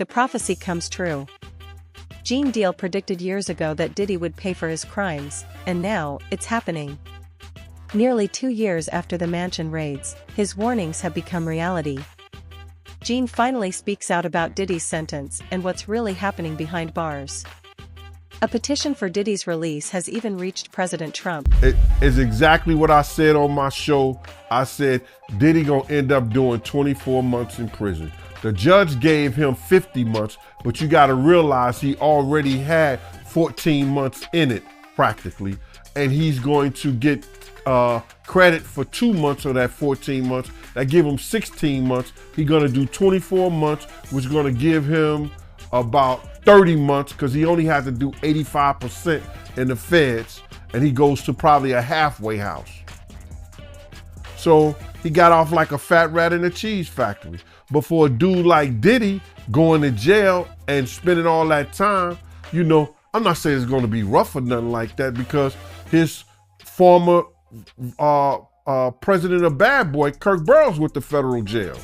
the prophecy comes true. Gene Deal predicted years ago that Diddy would pay for his crimes, and now, it's happening. Nearly 2 years after the mansion raids, his warnings have become reality. Gene finally speaks out about Diddy's sentence and what's really happening behind bars. A petition for Diddy's release has even reached President Trump. It is exactly what I said on my show. I said Diddy gonna end up doing 24 months in prison. The judge gave him 50 months, but you gotta realize he already had 14 months in it, practically, and he's going to get credit for 2 months of that 14 months. That give him 16 months. He's gonna do 24 months, which is gonna give him about 30 months, because he only had to do 85% in the feds, and he goes to probably a halfway house. So he got off like a fat rat in a cheese factory. But for a dude like Diddy going to jail and spending all that time, you know, I'm not saying it's gonna be rough or nothing like that, because his former president of Bad Boy, Kirk Burrows, went to federal jail.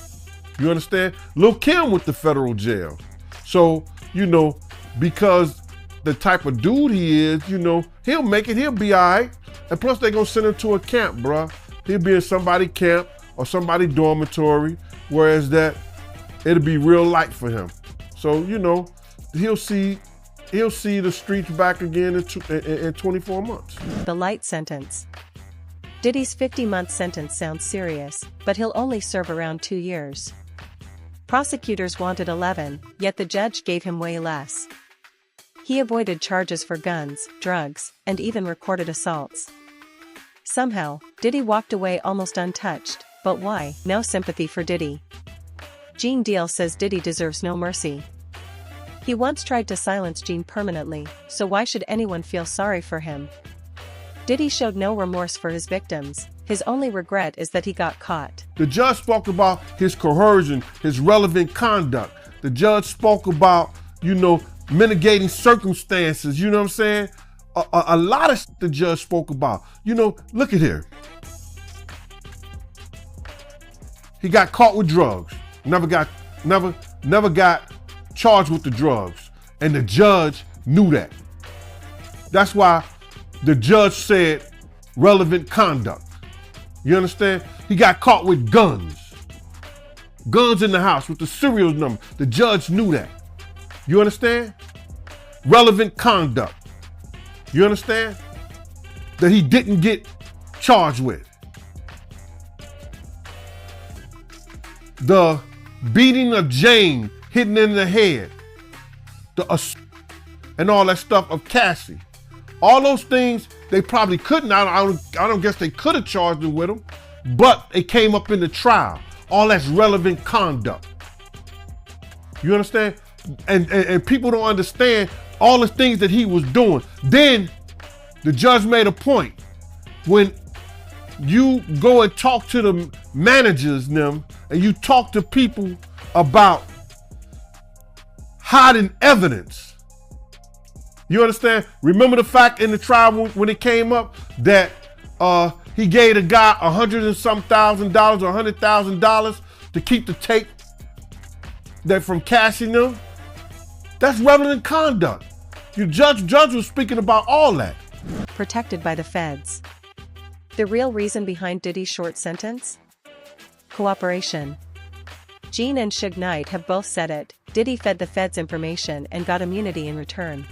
You understand? Lil' Kim went to federal jail. So, you know, because the type of dude he is, you know, he'll make it, he'll be all right. And plus they gonna send him to a camp, bruh. He'll be in somebody's camp or somebody's dormitory, whereas that, it'll be real light for him. So, you know, he'll see the streets back again in 24 months. The light sentence. Diddy's 50-month sentence sounds serious, but he'll only serve around 2 years. Prosecutors wanted 11, yet the judge gave him way less. He avoided charges for guns, drugs, and even recorded assaults. Somehow, Diddy walked away almost untouched, but why? No sympathy for Diddy. Gene Deal says Diddy deserves no mercy. He once tried to silence Gene permanently, so why should anyone feel sorry for him? Diddy showed no remorse for his victims. His only regret is that he got caught. The judge spoke about his coercion, his relevant conduct. The judge spoke about, you know, mitigating circumstances, you know what I'm saying? A lot of the judge spoke about. You know, look at here. He got caught with drugs. Never got charged with the drugs. And the judge knew that. That's why the judge said relevant conduct. You understand? He got caught with guns. Guns in the house with the serial number. The judge knew that. You understand? Relevant conduct. You understand? That he didn't get charged with. The beating of Jane, hitting in the head, and all that stuff of Cassie. All those things, they probably couldn't. I don't guess they could have charged him with them, but it came up in the trial. All that's relevant conduct. You understand? And people don't understand all the things that he was doing. Then the judge made a point. When you go and talk to the managers and you talk to people about hiding evidence. You understand? Remember the fact in the trial when it came up that he gave a guy $100,000 and some $100,000 or $100,000 to keep the tape that from cashing them? That's relevant conduct. Your judge was speaking about all that. Protected by the feds. The real reason behind Diddy's short sentence? Cooperation. Gene and Suge Knight have both said it. Diddy fed the feds information and got immunity in return.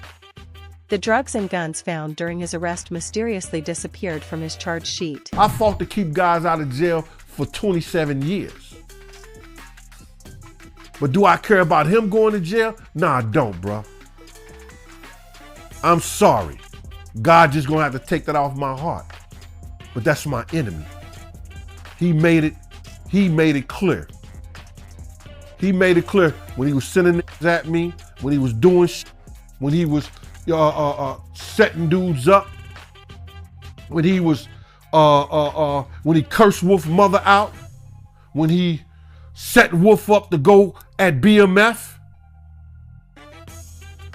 The drugs and guns found during his arrest mysteriously disappeared from his charge sheet. I fought to keep guys out of jail for 27 years. But do I care about him going to jail? Nah, I don't, bro. I'm sorry. God just gonna have to take that off my heart. But that's my enemy. He made it clear. He made it clear when he was sending niggas at me, when he was doing when he was setting dudes up, when he was when he cursed Wolf mother out, when he set Wolf up to go at BMF.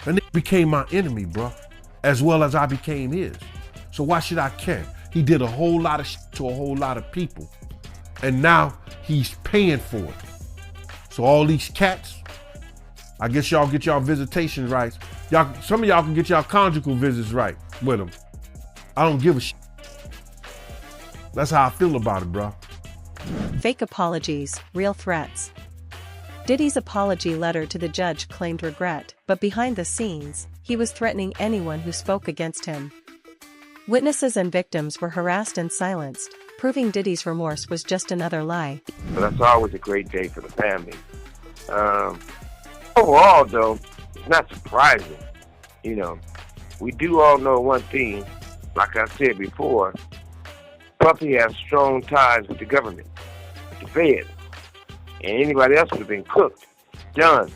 And it became my enemy, bro, as well as I became his. So why should I care? He did a whole lot of shit to a whole lot of people. And now he's paying for it. So all these cats, I guess y'all get y'all visitation rights. Some of y'all can get y'all conjugal visits right with them. I don't give a shit. That's how I feel about it, bro. Fake apologies, real threats. Diddy's apology letter to the judge claimed regret, but behind the scenes, he was threatening anyone who spoke against him. Witnesses and victims were harassed and silenced, proving Diddy's remorse was just another lie. So that's always a great day for the family. Overall, though, it's not surprising. You know, we do all know one thing, like I said before, Puffy has strong ties with the government, with the feds. And anybody else would have been cooked, done.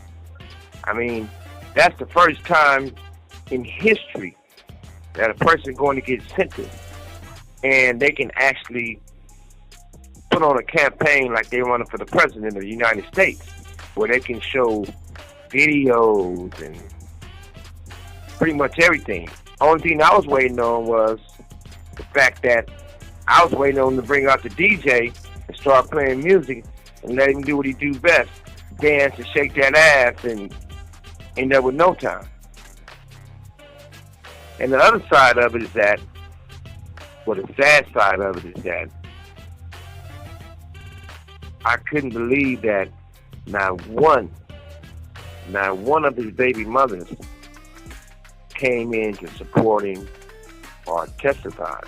I mean, that's the first time in history that a person going to get sentenced and they can actually put on a campaign like they running for the president of the United States, where they can show videos and pretty much everything. Only thing I was waiting on was the fact that I was waiting on him to bring out the DJ and start playing music and let him do what he do best, dance and shake that ass and end up with no time. And the other side of it is that, well, the sad side of it is that I couldn't believe that not one of his baby mothers came in to support him or testify.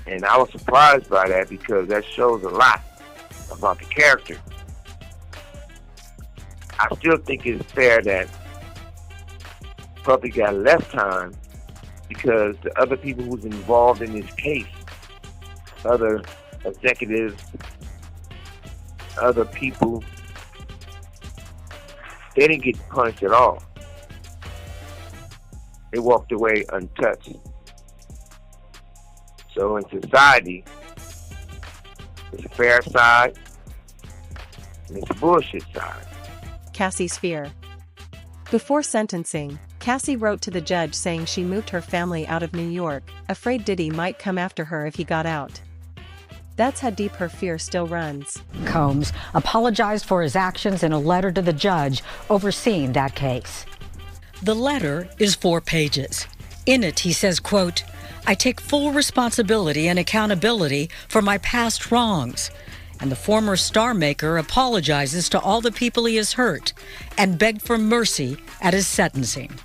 And I was surprised by that because that shows a lot about the character. I still think it's fair that Puffy got less time because the other people who's involved in this case, other executives, other people, they didn't get punished at all. They walked away untouched. So in society, it's a fair side and it's a bullshit side. Cassie's fear. Before sentencing, Cassie wrote to the judge saying she moved her family out of New York, afraid Diddy might come after her if he got out. That's how deep her fear still runs. Combs apologized for his actions in a letter to the judge overseeing that case. The letter is 4 pages. In it, he says, quote, "I take full responsibility and accountability for my past wrongs." And the former star maker apologizes to all the people he has hurt and begged for mercy at his sentencing.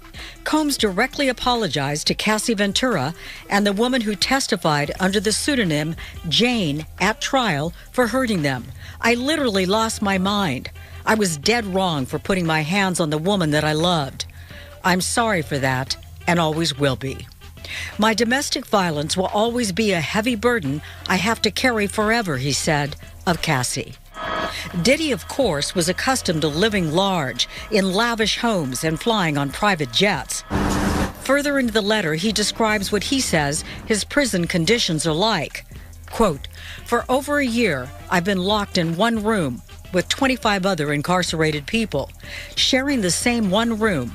Combs directly apologized to Cassie Ventura and the woman who testified under the pseudonym Jane at trial for hurting them. "I literally lost my mind. I was dead wrong for putting my hands on the woman that I loved. I'm sorry for that and always will be. My domestic violence will always be a heavy burden I have to carry forever," he said of Cassie. Diddy, of course, was accustomed to living large, in lavish homes and flying on private jets. Further into the letter, he describes what he says his prison conditions are like. Quote, "For over a year, I've been locked in one room with 25 other incarcerated people, sharing the same one room.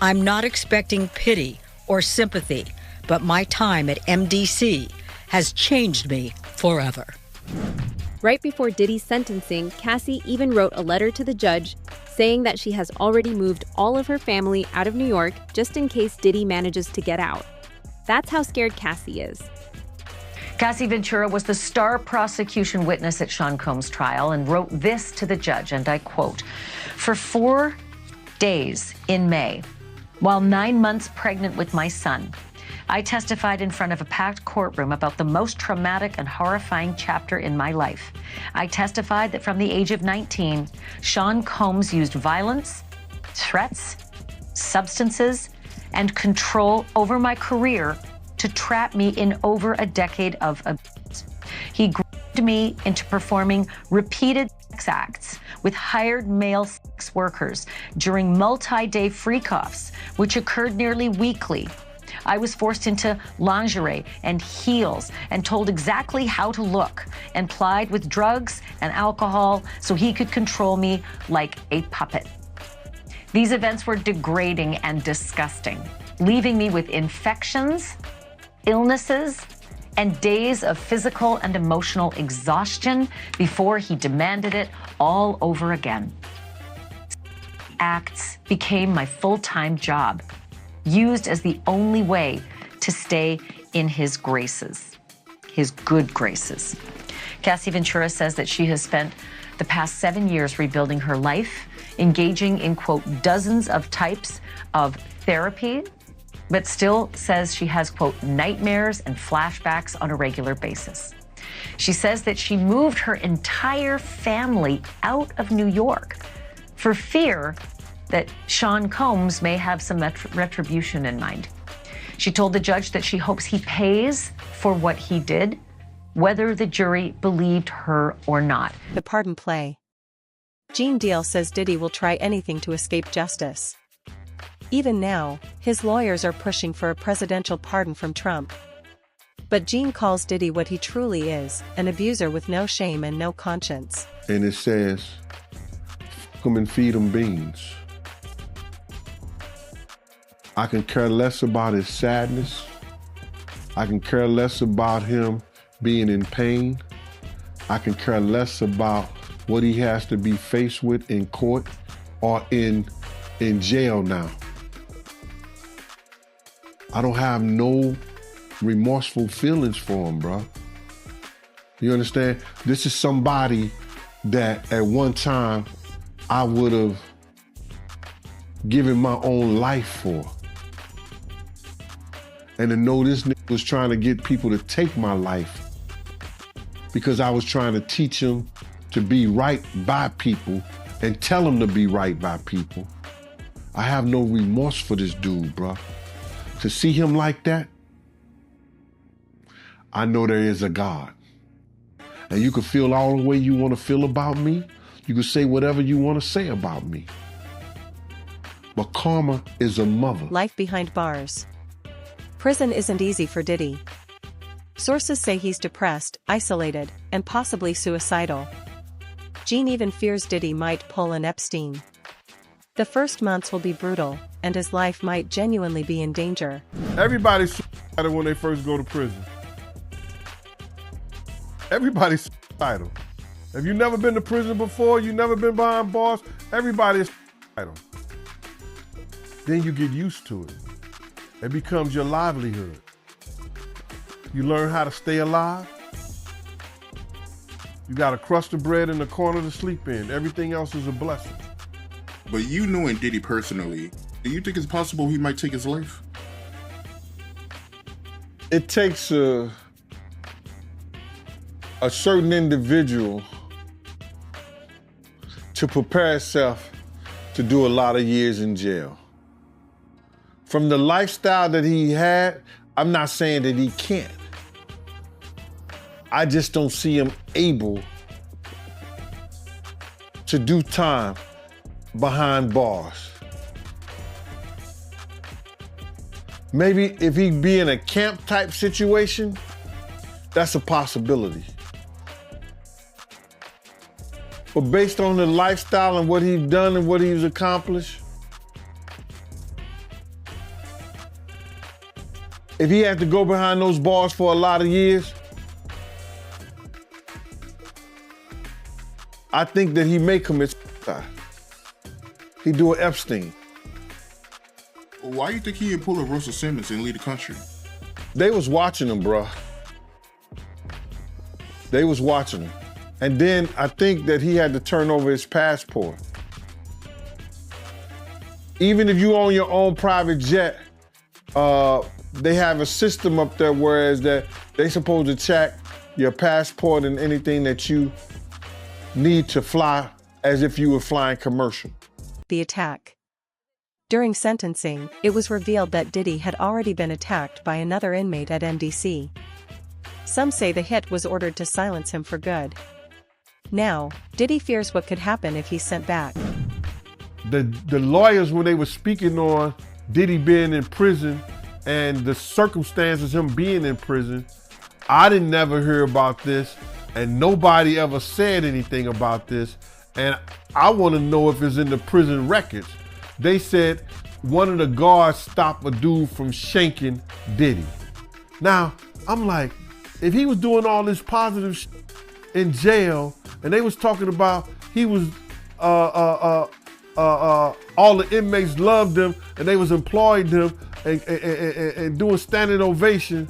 I'm not expecting pity or sympathy, but my time at MDC has changed me forever." Right before Diddy's sentencing, Cassie even wrote a letter to the judge saying that she has already moved all of her family out of New York just in case Diddy manages to get out. That's how scared Cassie is. Cassie Ventura was the star prosecution witness at Sean Combs' trial and wrote this to the judge, and I quote, "For 4 days in May, while 9 months pregnant with my son, I testified in front of a packed courtroom about the most traumatic and horrifying chapter in my life. I testified that from the age of 19, Sean Combs used violence, threats, substances, and control over my career to trap me in over a decade of abuse. He groomed me into performing repeated sex acts with hired male sex workers during multi-day freak-offs, which occurred nearly weekly. I was forced into lingerie and heels and told exactly how to look and plied with drugs and alcohol so he could control me like a puppet. These events were degrading and disgusting, leaving me with infections, illnesses, and days of physical and emotional exhaustion before he demanded it all over again." acts became my full-time job, used as the only way to stay in his graces, his good graces. Cassie Ventura says that she has spent the past 7 years rebuilding her life, engaging in, quote, dozens of types of therapy, but still says she has, quote, nightmares and flashbacks on a regular basis. She says that she moved her entire family out of New York for fear that Sean Combs may have some retribution in mind. She told the judge that she hopes he pays for what he did, whether the jury believed her or not. The pardon play. Gene Deal says Diddy will try anything to escape justice. Even now, his lawyers are pushing for a presidential pardon from Trump. But Gene calls Diddy what he truly is, an abuser with no shame and no conscience. And it says, come and feed him beans. I can care less about his sadness. I can care less about him being in pain. I can care less about what he has to be faced with in court or in jail now. I don't have no remorseful feelings for him, bro. You understand? This is somebody that at one time I would have given my own life for. And to know this nigga was trying to get people to take my life because I was trying to teach them to be right by people and tell them to be right by people. I have no remorse for this dude, bro. To see him like that, I know there is a God. And you can feel all the way you want to feel about me. You can say whatever you want to say about me. But karma is a mother. Life behind bars. Prison isn't easy for Diddy. Sources say he's depressed, isolated, and possibly suicidal. Gene even fears Diddy might pull an Epstein. The first months will be brutal, and his life might genuinely be in danger. Everybody's suicidal when they first go to prison. Everybody's suicidal. If you've never been to prison before, you've never been behind bars, everybody's suicidal. Then you get used to it. It becomes your livelihood. You learn how to stay alive. You got a crust of bread in the corner to sleep in. Everything else is a blessing. But you knowing Diddy personally, do you think it's possible he might take his life? It takes a certain individual to prepare himself to do a lot of years in jail. From the lifestyle that he had, I'm not saying that he can't. I just don't see him able to do time behind bars. Maybe if he be in a camp type situation, that's a possibility. But based on the lifestyle and what he's done and what he's accomplished, if he had to go behind those bars for a lot of years, I think that he may commit suicide. He do an Epstein. Why do you think he didn't pull a Russell Simmons and leave the country? They was watching him, bro. They was watching him. And then I think that he had to turn over his passport. Even if you own your own private jet, they have a system up there whereas that they supposed to check your passport and anything that you need to fly as if you were flying commercial. The attack. During sentencing, it was revealed that Diddy had already been attacked by another inmate at MDC. Some say the hit was ordered to silence him for good. Now, Diddy fears what could happen if he's sent back. The lawyers, when they were speaking on Diddy being in prison and the circumstances him being in prison, I didn't never hear about this and nobody ever said anything about this. And I want to know if it's in the prison records. They said one of the guards stopped a dude from shanking Diddy. Now, I'm like, if he was doing all this positive shit in jail and they was talking about he was all the inmates loved him and they was employing him and doing standing ovation.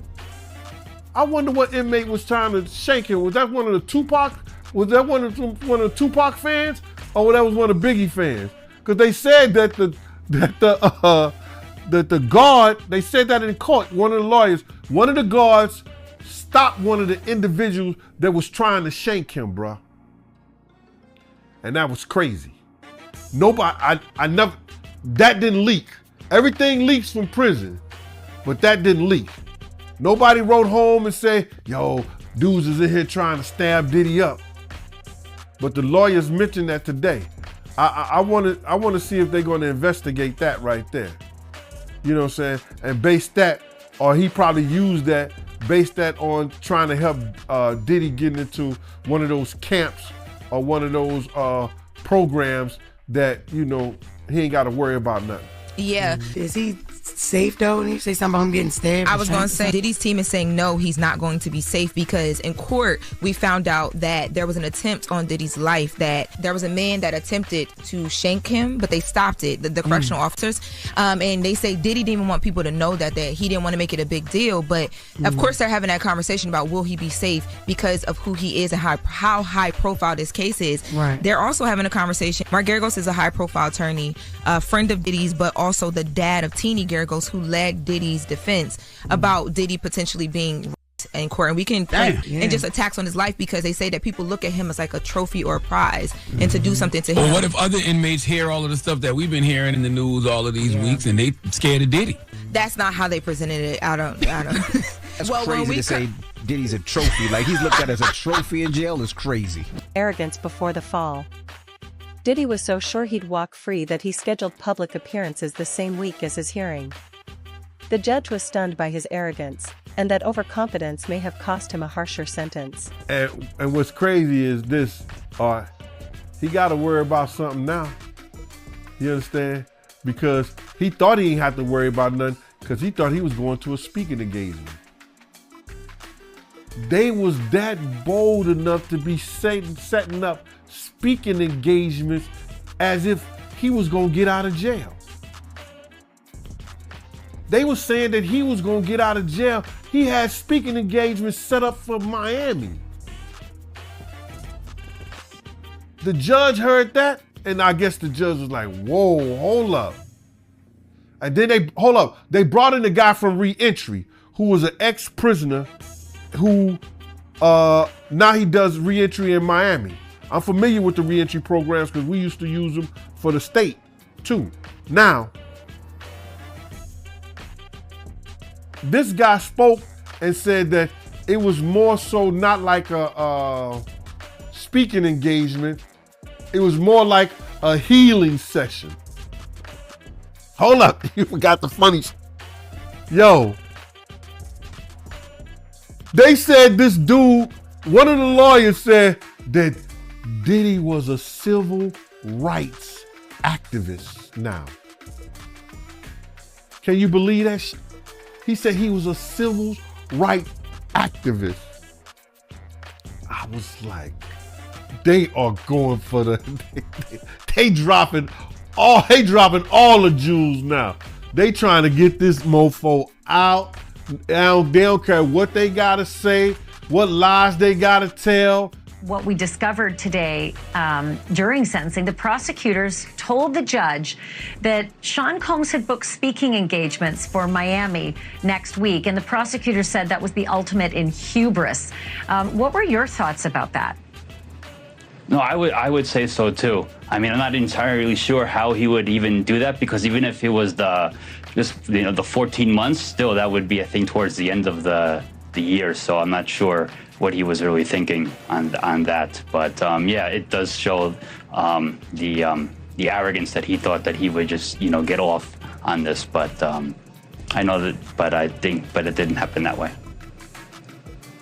I wonder what inmate was trying to shank him. Was that one of the Tupac? Was that one of the Tupac fans, or that was one of the Biggie fans? Because they said that the guard, they said that in court. One of the lawyers, one of the guards stopped one of the individuals that was trying to shank him, bruh. And that was crazy. Nobody, I never, that didn't leak. Everything leaks from prison, but that didn't leak. Nobody wrote home and said, yo, dudes is in here trying to stab Diddy up. But the lawyers mentioned that today. I want to see if they're going to investigate that right there. You know what I'm saying? And base that, or he probably used that, base that on trying to help Diddy get into one of those camps or one of those programs that, you know, he ain't got to worry about nothing. Yeah. Is he safe though? Did you say something about him getting stabbed? I was going to say, Diddy's team is saying no, he's not going to be safe, because in court we found out that there was an attempt on Diddy's life, that there was a man that attempted to shank him, but they stopped it, the correctional officers. And they say Diddy didn't even want people to know that he didn't want to make it a big deal. But of course they're having that conversation about will he be safe because of who he is and how high profile this case is. Right. They're also having a conversation. Mark Geragos is a high profile attorney, a friend of Diddy's, but also the dad of Teeny Geragos, who led Diddy's defense about Diddy potentially being raped in court. And we can and just attacks on his life, because they say that people look at him as like a trophy or a prize, and to do something to him. Well, what if other inmates hear all of the stuff that we've been hearing in the news all of these weeks, and they scared of Diddy? That's not how they presented it. I don't. That's crazy to say Diddy's a trophy. Like, he's looked at as a trophy in jail is crazy. Arrogance before the fall. Diddy was so sure he'd walk free that he scheduled public appearances the same week as his hearing. The judge was stunned by his arrogance, and that overconfidence may have cost him a harsher sentence. And what's crazy is this, he got to worry about something now. You understand? Because he thought he didn't have to worry about nothing, because he thought he was going to a speaking engagement. They was that bold enough to be setting up speaking engagements as if he was going to get out of jail. They were saying that he was going to get out of jail. He had speaking engagements set up for Miami. The judge heard that, and I guess the judge was like, whoa, hold up. And then they brought in a guy from Reentry who was an ex-prisoner who now he does reentry in Miami. I'm familiar with the reentry programs because we used to use them for the state too. Now, this guy spoke and said that it was more so not like a speaking engagement. It was more like a healing session. Hold up, you forgot the funny. Yo, they said this dude, one of the lawyers said that Diddy was a civil rights activist now. Can you believe that shit? He said he was a civil rights activist. I was like, they are going for they dropping all the jewels now. They trying to get this mofo out. They don't care what they gotta say, what lies they gotta tell. What we discovered today during sentencing, the prosecutors told the judge that Sean Combs had booked speaking engagements for Miami next week, and the prosecutor said that was the ultimate in hubris. What were your thoughts about that? No, I would say so too. I mean, I'm not entirely sure how he would even do that, because even if it was the 14 months, still that would be a thing towards the end of the year. So I'm not sure what he was really thinking on that. But yeah, it does show the arrogance that he thought that he would just get off on this. But I know that, but it didn't happen that way.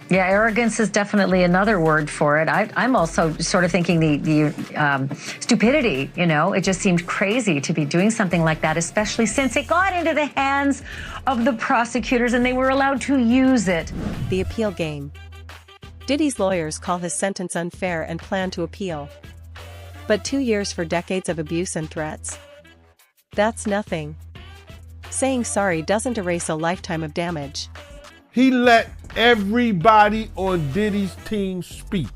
Yeah, arrogance is definitely another word for it. I'm also sort of thinking the stupidity, it just seemed crazy to be doing something like that, especially since it got into the hands of the prosecutors and they were allowed to use it. The appeal game. Diddy's lawyers call his sentence unfair and plan to appeal. But 2 years for decades of abuse and threats? That's nothing. Saying sorry doesn't erase a lifetime of damage. He let everybody on Diddy's team speak.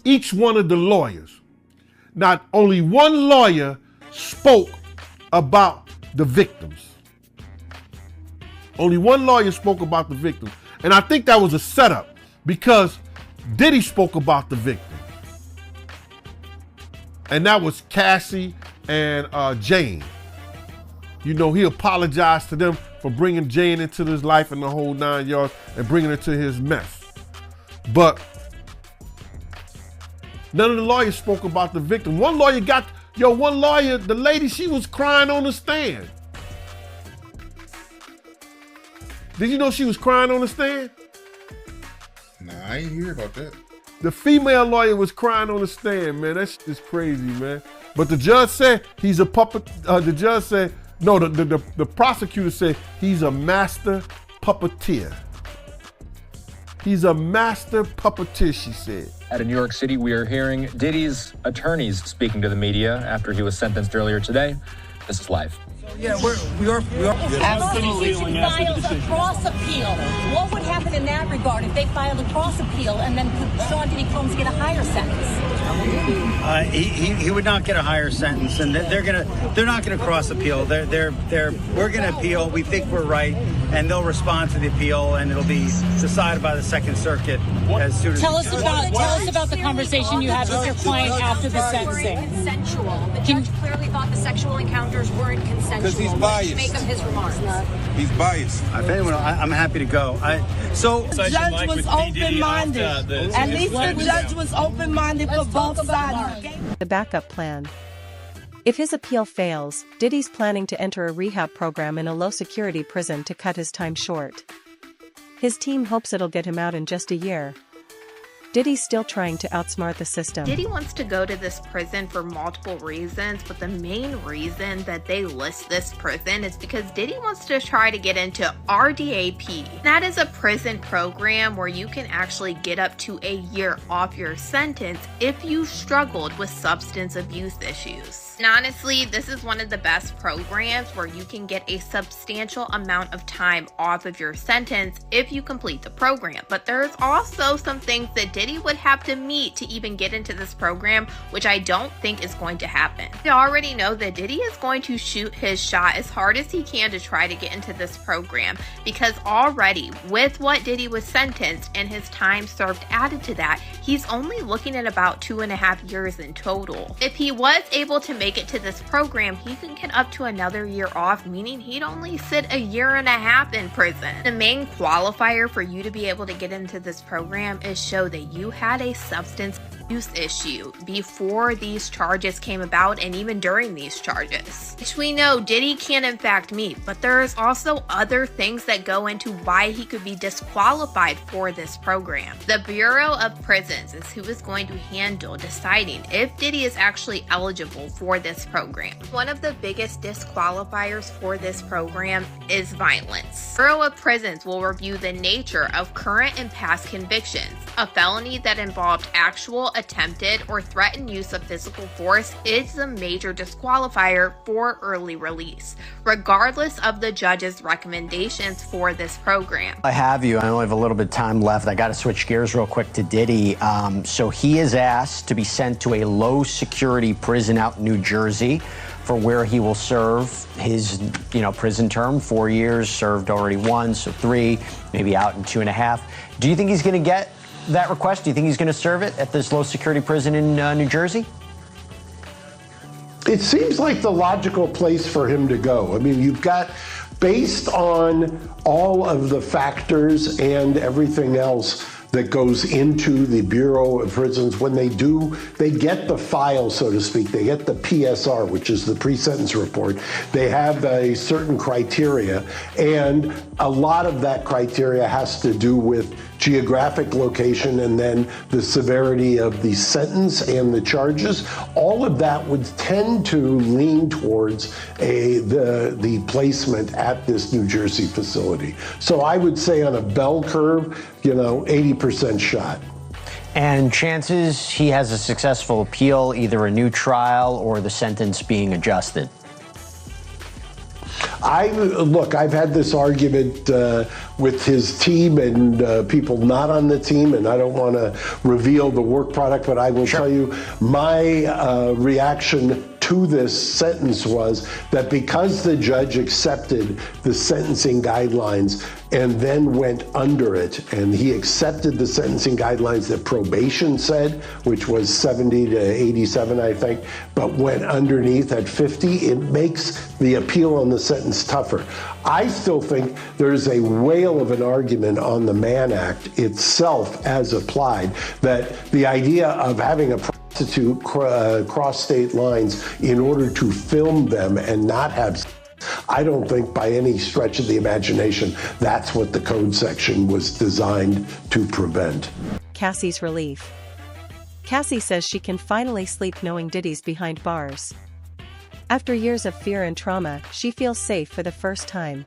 Each one of the lawyers. Not only one lawyer spoke about the victims. Only one lawyer spoke about the victims. And I think that was a setup because Diddy spoke about the victims. And that was Cassie and Jane. You know, he apologized to them for bringing Jane into his life and the whole 9 yards and bringing her to his mess. But none of the lawyers spoke about the victim. One lawyer, the lady, she was crying on the stand. Did you know she was crying on the stand? Nah, I ain't hear about that. The female lawyer was crying on the stand, man. That shit is crazy, man. But the judge said he's a puppet. The judge said, no, the prosecutor said he's a master puppeteer. He's a master puppeteer, she said. Out of New York City, we are hearing Diddy's attorneys speaking to the media after he was sentenced earlier today. This is live. Yeah, we are. Absolutely. If you filed a cross appeal, what would happen in that regard if they filed a cross appeal and then could Sean Diddy Combs get a higher sentence? He would not get a higher sentence, and they're not gonna cross appeal. We're gonna appeal. We think we're right, and they'll respond to the appeal, and it'll be decided by the Second Circuit as soon as. Tell us about the conversation you had with your client after the sentencing. Consensual. The judge clearly thought the sexual encounters weren't consensual. Because he's biased. Make of his remarks. He's biased. If anyone, I'm happy to go. The judge was open-minded. At least the judge was open-minded for both sides. The backup plan. If his appeal fails, Diddy's planning to enter a rehab program in a low-security prison to cut his time short. His team hopes it'll get him out in just a year. Diddy's still trying to outsmart the system. Diddy wants to go to this prison for multiple reasons, but the main reason that they list this prison is because Diddy wants to try to get into RDAP. That is a prison program where you can actually get up to a year off your sentence if you struggled with substance abuse issues. And honestly, this is one of the best programs where you can get a substantial amount of time off of your sentence if you complete the program. But there's also some things that Diddy would have to meet to even get into this program, which I don't think is going to happen. We already know that Diddy is going to shoot his shot as hard as he can to try to get into this program, because already with what Diddy was sentenced and his time served added to that, he's only looking at about 2.5 years in total. If he was able to make it to this program, he can get up to another year off, meaning he'd only sit 1.5 years in prison. The main qualifier for you to be able to get into this program is show that you had a substance abuse issue before these charges came about and even during these charges, which we know Diddy can in fact meet, but there is also other things that go into why he could be disqualified for this program. The Bureau of Prisons is who is going to handle deciding if Diddy is actually eligible for this program. One of the biggest disqualifiers for this program is violence. Bureau of Prisons will review the nature of current and past convictions. A felony that involved actual, attempted, or threatened use of physical force is a major disqualifier for early release, regardless of the judge's recommendations for this program. I only have a little bit of time left. I got to switch gears real quick to Diddy. So he is asked to be sent to a low security prison out in New Jersey for where he will serve his, prison term. 4 years, served already 1, so 3, maybe out in 2.5. Do you think he's going to get that request? Do you think he's going to serve it at this low security prison in New Jersey? It seems like the logical place for him to go. I mean, you've got, based on all of the factors and everything else that goes into the Bureau of Prisons, when they get the file, so to speak, they get the PSR, which is the pre-sentence report. They have a certain criteria, and a lot of that criteria has to do with geographic location and then the severity of the sentence and the charges. All of that would tend to lean towards the placement at this New Jersey facility. So I would say on a bell curve, 80% shot. And chances he has a successful appeal, either a new trial or the sentence being adjusted? I've had this argument with his team and people not on the team, and I don't want to reveal the work product, but I will tell you my reaction to this sentence was that because the judge accepted the sentencing guidelines and then went under it, and he accepted the sentencing guidelines that probation said, which was 70 to 87, I think, but went underneath at 50, it makes the appeal on the sentence tougher. I still think there's a whale of an argument on the Mann Act itself as applied, that the idea of having a prostitute cross state lines in order to film them and not have, I don't think by any stretch of the imagination that's what the code section was designed to prevent. Cassie's relief. Cassie says she can finally sleep knowing Diddy's behind bars. After years of fear and trauma, she feels safe for the first time.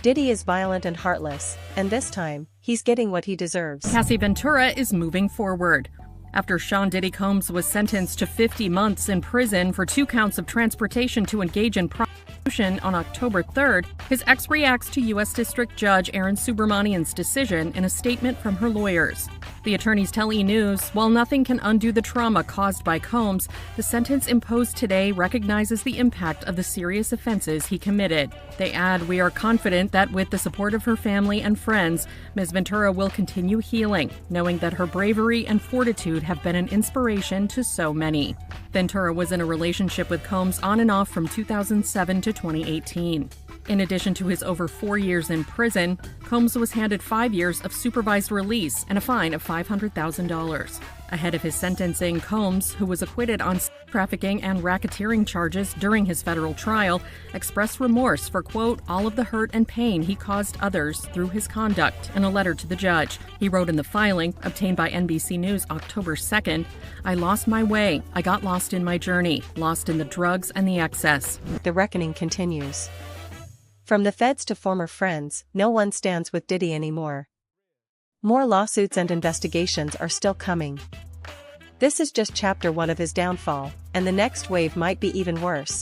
Diddy is violent and heartless, and this time, he's getting what he deserves. Cassie Ventura is moving forward. After Sean Diddy Combs was sentenced to 50 months in prison for 2 counts of transportation to engage in prostitution on October 3rd, his ex reacts to U.S. District Judge Aaron Subramanian's decision in a statement from her lawyers. The attorneys tell E! News, while nothing can undo the trauma caused by Combs, the sentence imposed today recognizes the impact of the serious offenses he committed. They add, "We are confident that with the support of her family and friends, Ms. Ventura will continue healing, knowing that her bravery and fortitude have been an inspiration to so many." Ventura was in a relationship with Combs on and off from 2007 to 2018. In addition to his over 4 years in prison, Combs was handed 5 years of supervised release and a fine of $500,000. Ahead of his sentencing, Combs, who was acquitted on trafficking and racketeering charges during his federal trial, expressed remorse for, quote, all of the hurt and pain he caused others through his conduct in a letter to the judge. He wrote in the filing, obtained by NBC News October 2nd, "I lost my way. I got lost in my journey, lost in the drugs and the excess." The reckoning continues. From the feds to former friends, no one stands with Diddy anymore. More lawsuits and investigations are still coming. This is just chapter 1 of his downfall, and the next wave might be even worse.